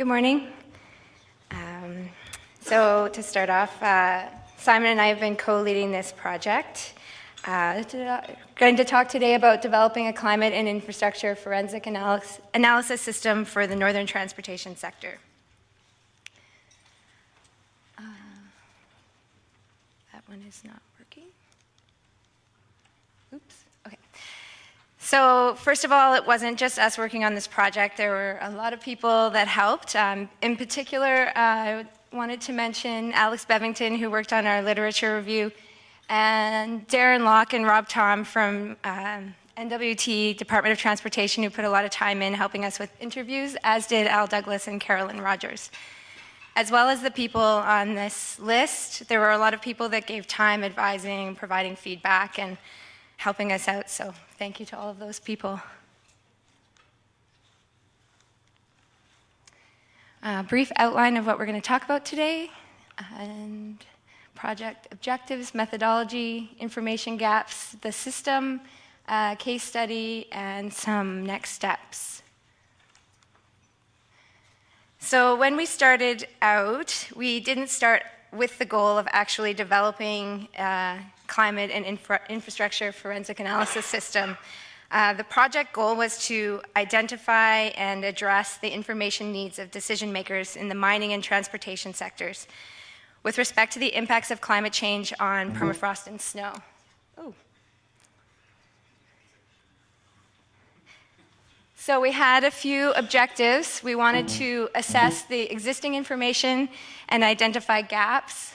Good morning. So to start off, Simon and I have been co-leading this project. Going to talk today about developing a climate and infrastructure forensic analysis system for the northern transportation sector. That one is not working. Oops. Okay. So first of all, it wasn't just us working on this project. There were a lot of people that helped. In particular, I wanted to mention Alex Bevington, who worked on our literature review, and Darren Locke and Rob Tom from NWT, Department of Transportation, who put a lot of time in helping us with interviews, as did Al Douglas and Carolyn Rogers. As well as the people on this list, there were a lot of people that gave time advising, providing feedback, and helping us out, so thank you to all of those people. A brief outline of what we're going to talk about today, and project objectives, methodology, information gaps, the system, case study, and some next steps. So when we started out, we didn't start with the goal of actually developing climate and infrastructure forensic analysis system. The project goal was to identify and address the information needs of decision makers in the mining and transportation sectors with respect to the impacts of climate change on permafrost and snow. Ooh. So we had a few objectives. We wanted to assess the existing information and identify gaps,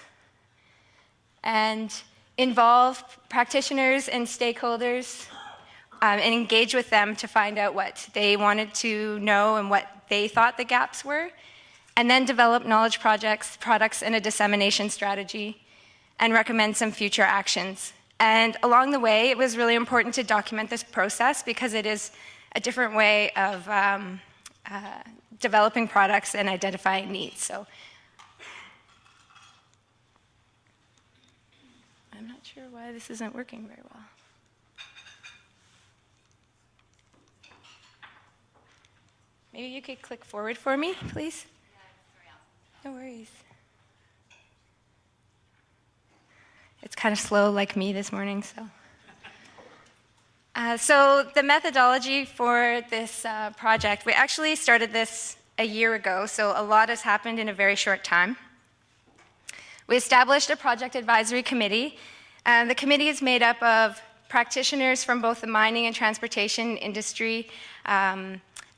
and involve practitioners and stakeholders and engage with them to find out what they wanted to know and what they thought the gaps were, and then develop knowledge projects, products, and a dissemination strategy, and recommend some future actions. And along the way, it was really important to document this process because it is a different way of developing products and identifying needs. So I'm not sure why this isn't working very well. Maybe you could click forward for me, please? No worries. It's kind of slow like me this morning, so. So the methodology for this project, we actually started this a year ago, so a lot has happened in a very short time. We established a project advisory committee. The committee is made up of practitioners from both the mining and transportation industry,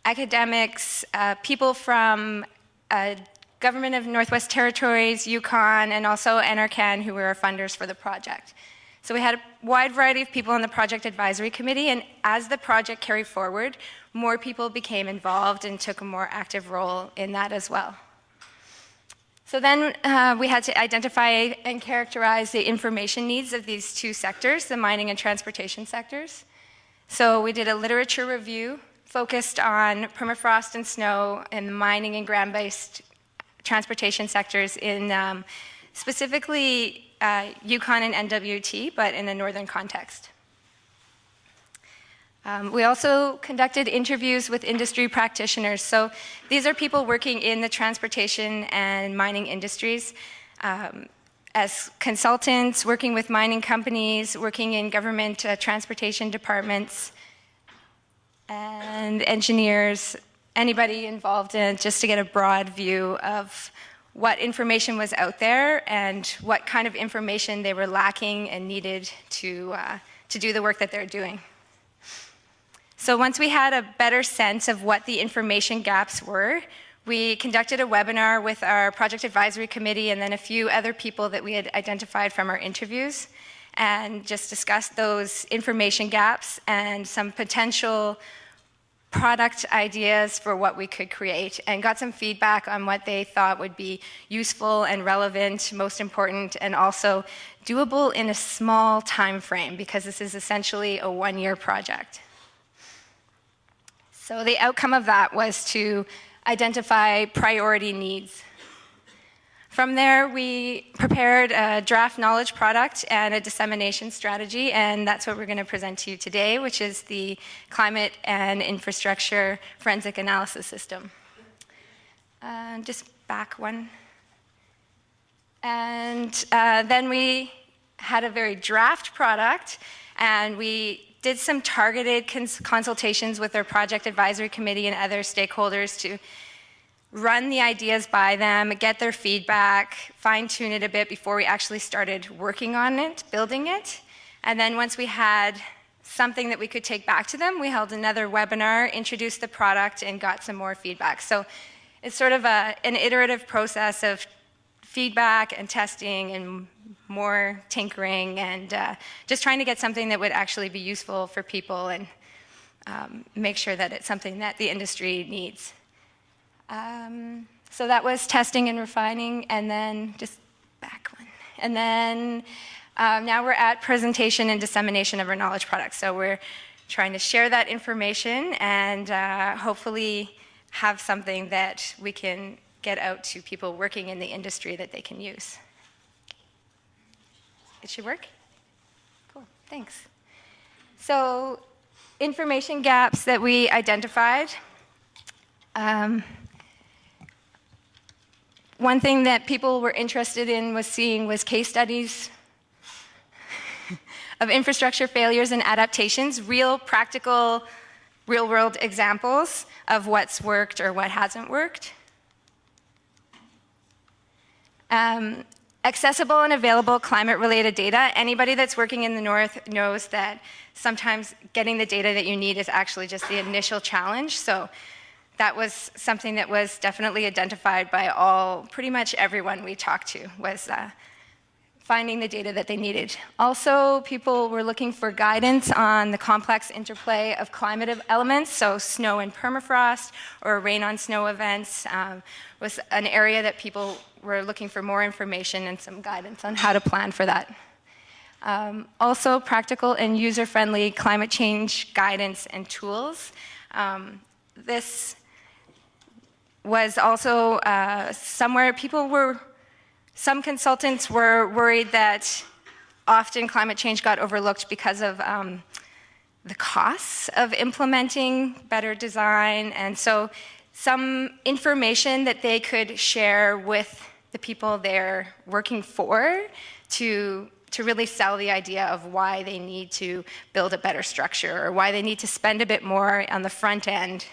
academics, people from Government of Northwest Territories, Yukon, and also NRCan, who were our funders for the project. So we had a wide variety of people on the project advisory committee, and as the project carried forward, more people became involved and took a more active role in that as well. So then we had to identify and characterize the information needs of these two sectors, the mining and transportation sectors. So we did a literature review focused on permafrost and snow in the mining and ground-based transportation sectors in specifically Yukon and NWT, but in a northern context. We also conducted interviews with industry practitioners. So these are people working in the transportation and mining industries as consultants, working with mining companies, working in government transportation departments, and engineers, anybody involved in it, just to get a broad view of what information was out there and what kind of information they were lacking and needed to do the work that they're doing. So once we had a better sense of what the information gaps were, we conducted a webinar with our project advisory committee and then a few other people that we had identified from our interviews, and just discussed those information gaps and some potential product ideas for what we could create, and got some feedback on what they thought would be useful and relevant, most important, and also doable in a small time frame, because this is essentially a one-year project. So the outcome of that was to identify priority needs. From there, we prepared a draft knowledge product and a dissemination strategy, and that's what we're going to present to you today, which is the Climate and Infrastructure Forensic Analysis System. Just back one. And then we had a very draft product, and we did some targeted consultations with our project advisory committee and other stakeholders to run the ideas by them, get their feedback, fine-tune it a bit before we actually started working on it, building it. And then once we had something that we could take back to them, we held another webinar, introduced the product, and got some more feedback. So it's sort of an iterative process of feedback and testing and more tinkering and just trying to get something that would actually be useful for people and make sure that it's something that the industry needs. So that was testing and refining, and then just back one. And then now we're at presentation and dissemination of our knowledge products. So we're trying to share that information and hopefully have something that we can get out to people working in the industry that they can use. It should work? Cool, thanks. So information gaps that we identified. One thing that people were interested in was case studies of infrastructure failures and adaptations, real practical, real-world examples of what's worked or what hasn't worked. Accessible and available climate-related data. Anybody that's working in the North knows that sometimes getting the data that you need is actually just the initial challenge. So that was something that was definitely identified by pretty much everyone we talked to, was finding the data that they needed. Also, people were looking for guidance on the complex interplay of climate elements, so snow and permafrost or rain on snow events was an area that people were looking for more information and some guidance on how to plan for that. Also, practical and user-friendly climate change guidance and tools. This was also somewhere some consultants were worried that often climate change got overlooked because of the costs of implementing better design, and so some information that they could share with the people they're working for to really sell the idea of why they need to build a better structure or why they need to spend a bit more on the front end.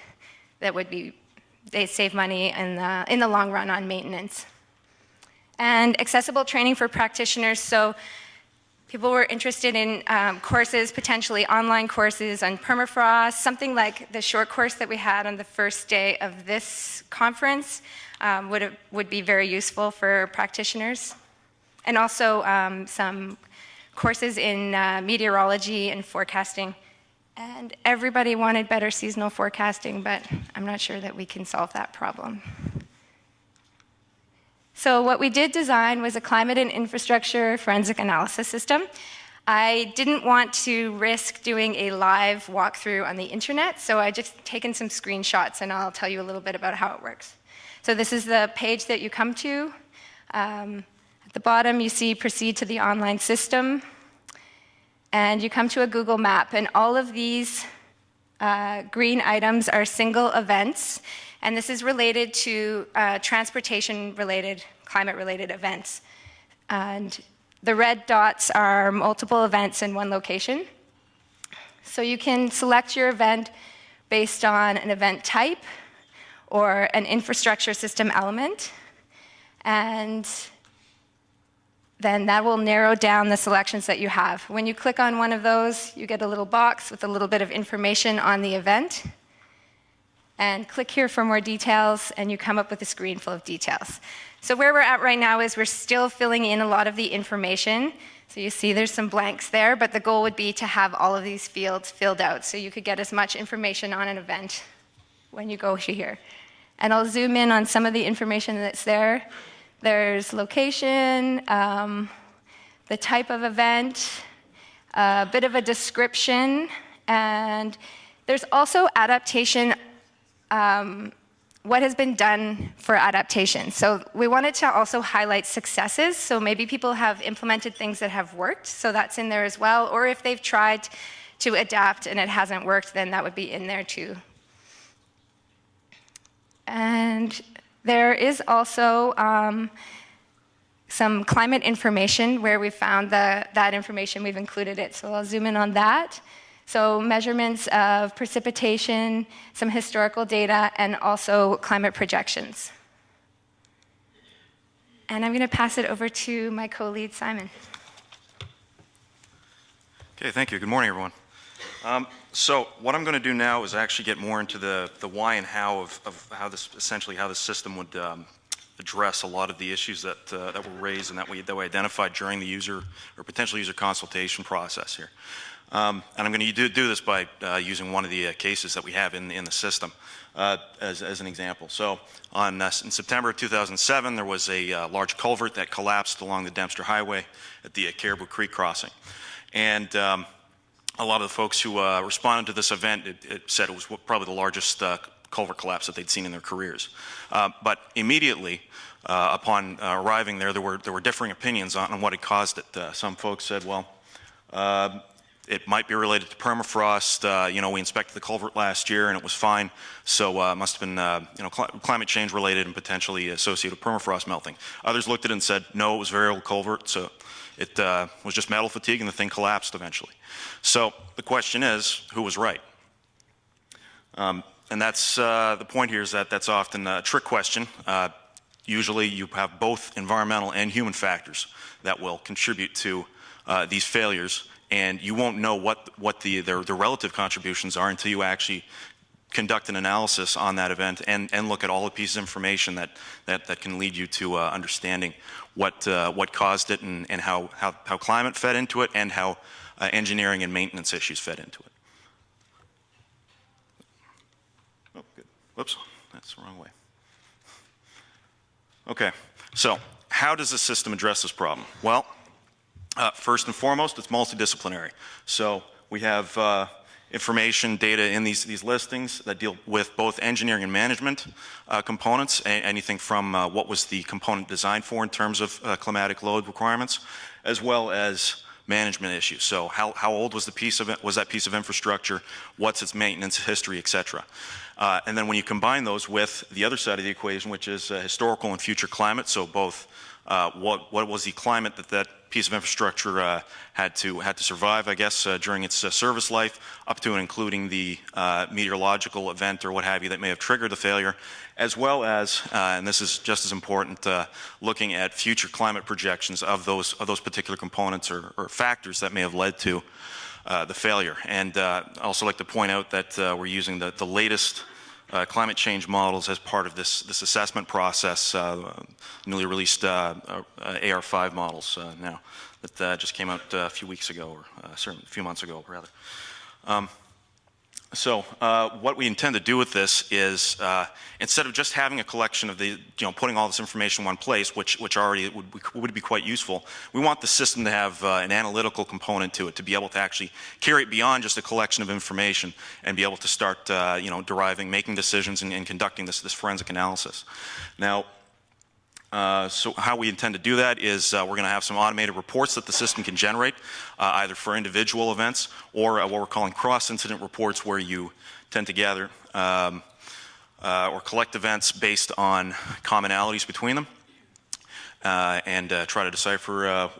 That would be, they save money in the long run on maintenance. And accessible training for practitioners. So people were interested in courses, potentially online courses on permafrost, something like the short course that we had on the first day of this conference would be very useful for practitioners. And also some courses in meteorology and forecasting. And everybody wanted better seasonal forecasting, but I'm not sure that we can solve that problem. So what we did design was a climate and infrastructure forensic analysis system. I didn't want to risk doing a live walkthrough on the internet, so I just taken some screenshots and I'll tell you a little bit about how it works. So this is the page that you come to. At the bottom you see proceed to the online system, and you come to a Google map, and all of these green items are single events. And this is related to transportation-related, climate-related events. And the red dots are multiple events in one location. So you can select your event based on an event type or an infrastructure system element. And then that will narrow down the selections that you have. When you click on one of those, you get a little box with a little bit of information on the event. And click here for more details, and you come up with a screen full of details. So where we're at right now is we're still filling in a lot of the information. So you see there's some blanks there, but the goal would be to have all of these fields filled out so you could get as much information on an event when you go here. And I'll zoom in on some of the information that's there. There's location, the type of event, a bit of a description, and there's also adaptation, what has been done for adaptation. So we wanted to also highlight successes, so maybe people have implemented things that have worked, so that's in there as well, or if they've tried to adapt and it hasn't worked, then that would be in there too. And There is also some climate information where we found that information, we've included it, so I'll zoom in on that. So measurements of precipitation, some historical data, and also climate projections. And I'm going to pass it over to my co-lead, Simon. Okay, thank you. Good morning, everyone. So what I'm going to do now is actually get more into the why and how of how this, essentially how the system would address a lot of the issues that were raised and that we identified during the user or potential user consultation process here. And I'm going to do this by using one of the cases that we have in the system as an example. So in September of 2007, there was a large culvert that collapsed along the Dempster Highway at the Caribou Creek crossing. And a lot of the folks who responded to this event it said it was probably the largest culvert collapse that they'd seen in their careers. But immediately upon arriving there were differing opinions on what had caused it. Some folks said, well, it might be related to permafrost. You know, we inspected the culvert last year and it was fine, so it must have been you know, climate change related and potentially associated with permafrost melting. Others looked at it and said, no, it was a very old culvert, so it was just metal fatigue and the thing collapsed eventually. So the question is, who was right? And that's the point here is that that's often a trick question. Usually you have both environmental and human factors that will contribute to these failures, and you won't know what their relative contributions are until you actually conduct an analysis on that event and look at all the pieces of information that can lead you to understanding what caused it and how climate fed into it and how engineering and maintenance issues fed into it. Oh, good. Whoops, that's the wrong way. Okay, so how does the system address this problem? Well, first and foremost, it's multidisciplinary. So we have information, data in these listings that deal with both engineering and management components, anything from what was the component designed for in terms of climatic load requirements, as well as management issues. So how old was that piece of infrastructure, what's its maintenance history, etc. And then when you combine those with the other side of the equation, which is historical and future climate, so both what was the climate that piece of infrastructure had to survive, I guess, during its service life, up to and including the meteorological event or what have you that may have triggered the failure, as well as, and this is just as important, looking at future climate projections of those particular components or factors that may have led to the failure. And I also like to point out that we're using the latest climate change models as part of this assessment process, newly released AR5 models now that just came out a few weeks ago, or a few months ago, rather. So what we intend to do with this is, instead of just having a collection of putting all this information in one place, which already would be quite useful, we want the system to have an analytical component to it, to be able to actually carry it beyond just a collection of information and be able to start, deriving, making decisions and conducting this forensic analysis. Now, so how we intend to do that is we're going to have some automated reports that the system can generate, either for individual events or what we're calling cross-incident reports, where you tend to gather or collect events based on commonalities between them and try to decipher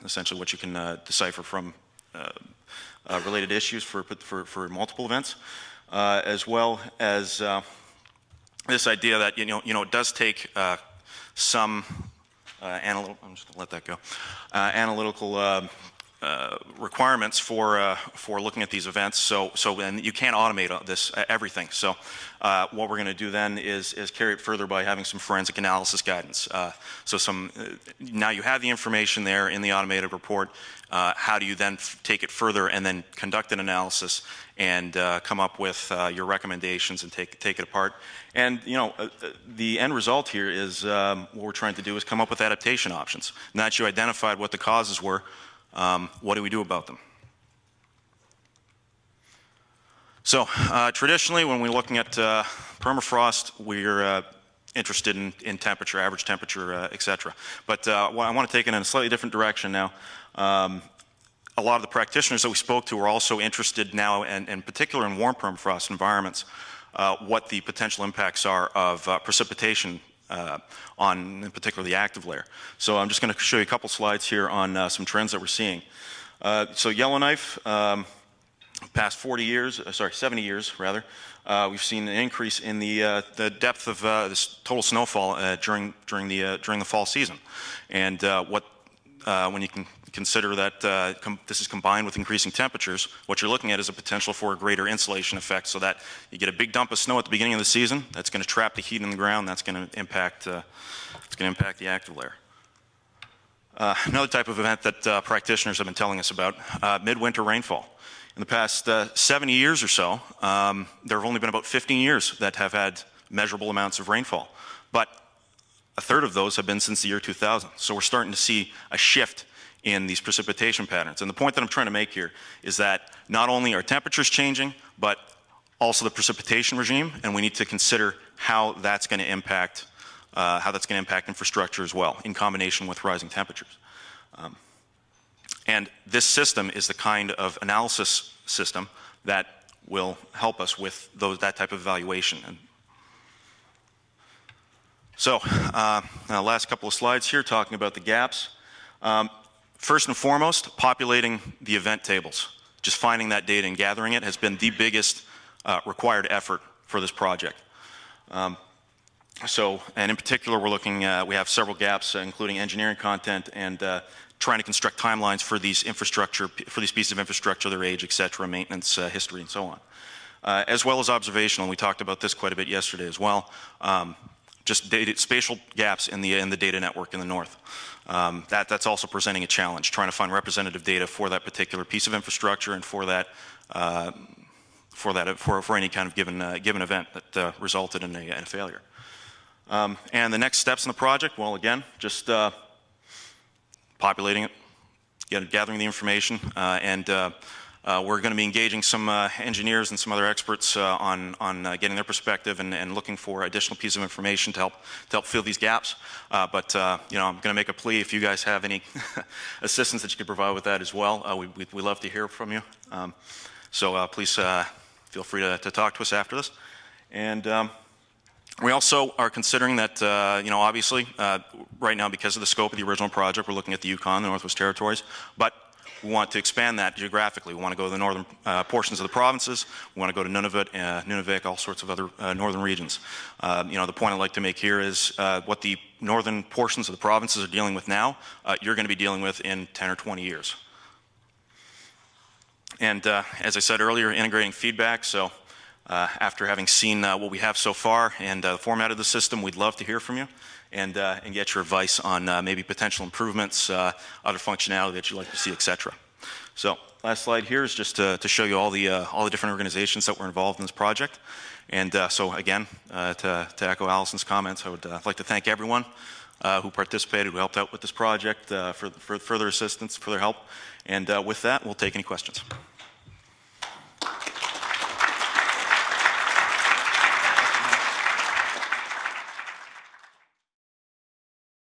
essentially what you can decipher from related issues for multiple events, as well as this idea that it does take some analytical. I'm just going to let that go. Analytical requirements for looking at these events. So and you can't automate everything. So what we're going to do then is carry it further by having some forensic analysis guidance. Now you have the information there in the automated report. How do you then take it further and then conduct an analysis and come up with your recommendations and take it apart? And the end result here is what we're trying to do is come up with adaptation options. Now that you identified what the causes were, what do we do about them? So traditionally, when we're looking at permafrost, we're interested in temperature, average temperature, etc. But I want to take it in a slightly different direction now. A lot of the practitioners that we spoke to are also interested now, and in particular in warm permafrost environments, what the potential impacts are of precipitation on, in particular, the active layer. So I'm just going to show you a couple slides here on some trends that we're seeing. So Yellowknife, past 70 years rather, we've seen an increase in the depth of this total snowfall during the fall season, and when you can consider that this is combined with increasing temperatures, what you're looking at is a potential for a greater insulation effect, so that you get a big dump of snow at the beginning of the season. That's going to trap the heat in the ground. That's going to impact the active layer. Another type of event that practitioners have been telling us about: midwinter rainfall. In the past 70 years or so, there have only been about 15 years that have had measurable amounts of rainfall, but a third of those have been since the year 2000. So we're starting to see a shift in these precipitation patterns. And the point that I'm trying to make here is that not only are temperatures changing, but also the precipitation regime, and we need to consider how that's going to impact infrastructure as well, in combination with rising temperatures. And this system is the kind of analysis system that will help us with that type of evaluation. And so, last couple of slides here talking about the gaps. First and foremost, populating the event tables. Just finding that data and gathering it has been the biggest required effort for this project. And in particular, we're looking, we have several gaps, including engineering content and trying to construct timelines for these pieces of infrastructure, their age, et cetera, maintenance history, and so on. As well as observational, and we talked about this quite a bit yesterday as well. Just spatial gaps in the data network in the north. That's also presenting a challenge, trying to find representative data for that particular piece of infrastructure and for any kind of given event that resulted in a failure. And the next steps in the project, well, again, just populating it, gathering the information, and we're going to be engaging some engineers and some other experts on getting their perspective and looking for additional pieces of information to help fill these gaps. But I'm going to make a plea: if you guys have any assistance that you could provide with that as well, we love to hear from you. So please feel free to talk to us after this. And we also are considering that, obviously, right now, because of the scope of the original project, we're looking at the Yukon, the Northwest Territories, but we want to expand that geographically. We want to go to the northern portions of the provinces. We want to go to Nunavut, all sorts of other northern regions. The point I'd like to make here is what the northern portions of the provinces are dealing with now, you're going to be dealing with in 10 or 20 years. And as I said earlier, integrating feedback. So after having seen what we have so far and the format of the system, we'd love to hear from you and get your advice on maybe potential improvements, other functionality that you'd like to see, etc. So last slide here is just to show you all the different organizations that were involved in this project. And so again, to echo Alison's comments, I would like to thank everyone who participated, who helped out with this project, for further assistance, for their help. And with that, we'll take any questions.